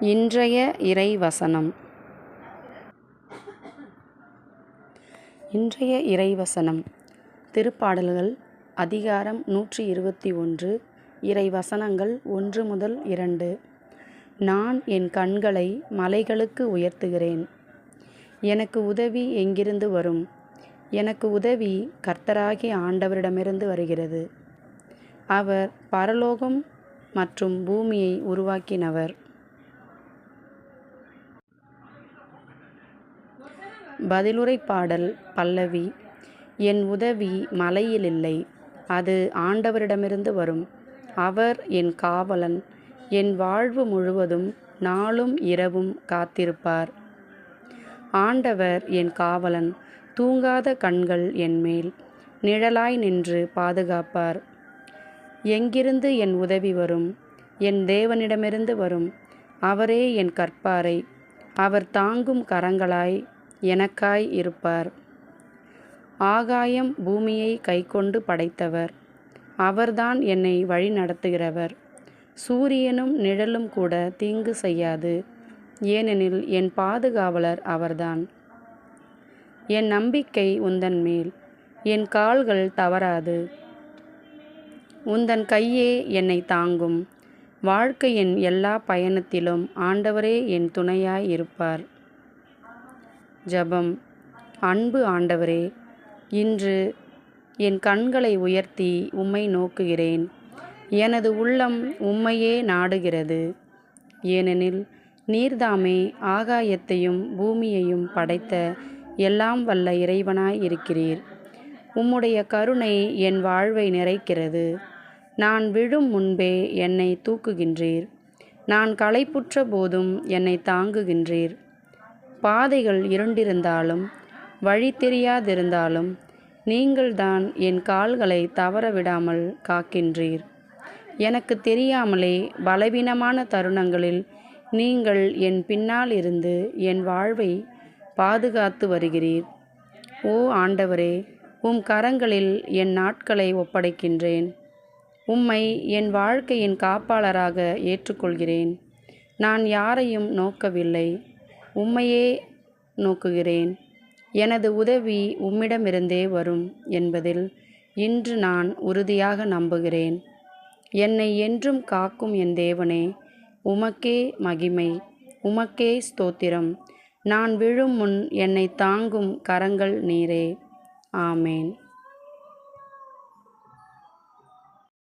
இன்றைய இறைவசனம். இன்றைய இறைவசனம் திருப்பாடல்கள் அதிகாரம் 121 இறைவசனங்கள் 1 முதல் 2. நான் என் கண்களை மலைகளுக்கு உயர்த்துகிறேன். எனக்கு உதவி எங்கிருந்து வரும்? எனக்கு உதவி கர்த்தராகிய ஆண்டவரிடமிருந்து வருகிறது. அவர் பரலோகம் மற்றும் பூமியை உருவாக்கினவர். பதிலுரை பாடல் பல்லவி. என் உதவி மலையில் இல்லை, அது ஆண்டவரிடமிருந்து வரும். அவர் என் காவலன், என் வாழ்வு முழுவதும் நாளும் இரவும் காத்திருப்பார். ஆண்டவர் என் காவலன், தூங்காத கண்கள் என்மேல் நிழலாய் நின்று பாதுகாப்பார். எங்கிருந்து என் உதவி வரும்? என் தேவனிடமிருந்து வரும். அவரே என் கற்பாரை, அவர் தாங்கும் கரங்களாய் எனக்காய் இருப்பார். ஆகாயம் பூமியை கைக்கொண்டு படைத்தவர், அவர்தான் என்னை வழி நடத்துகிறவர். சூரியனும் நிழலும் கூட தீங்கு செய்யாது, ஏனெனில் என் பாதுகாவலர் அவர்தான். என் நம்பிக்கை உந்தன் மேல், என் கால்கள் தவறாது. உந்தன் கையே என்னை தாங்கும். வாழ்க்கையின் எல்லா பயணத்திலும் ஆண்டவரே என் துணையாய் இருப்பார். ஜெபம். அன்பு ஆண்டவரே, இன்று என் கண்களை உயர்த்தி உம்மை நோக்குகிறேன். எனது உள்ளம் உம்மையே நாடுகிறது, ஏனெனில் நீர்தாமே ஆகாயத்தையும் பூமியையும் படைத்த எல்லாம் வல்ல இறைவனாய் இருக்கிறீர். உம்முடைய கருணை என் வாழ்வை நிறைக்கிறது. நான் விழும் முன்பே என்னை தூக்குகின்றீர். நான் களைப்புற்ற போதும் என்னை தாங்குகின்றீர். பாதைகள் இருண்டிருந்தாலும் வழி தெரியாதிருந்தாலும் நீங்கள்தான் என் கால்களை தவற விடாமல் காக்கின்றீர். எனக்கு தெரியாமலே பலவீனமான தருணங்களில் நீங்கள் என் பின்னால் இருந்து என் வாழ்வை பாதுகாத்து வருகிறீர். ஓ ஆண்டவரே, உம் கரங்களில் என் நாட்களை ஒப்படைக்கின்றேன். உம்மை என் வாழ்க்கையின் காப்பாளராக ஏற்றுக்கொள்கிறேன். நான் யாரையும் நோக்கவில்லை, உம்மையே நோக்குகிறேன். எனது உதவி உம்மிடமிருந்தே வரும் என்பதில் இன்று நான் உறுதியாக நம்புகிறேன். என்னை என்றும் காக்கும் என் தேவனே, உமக்கே மகிமை, உமக்கே ஸ்தோத்திரம். நான் விழும் முன் என்னை தாங்கும் கரங்கள் நீரே. ஆமேன்.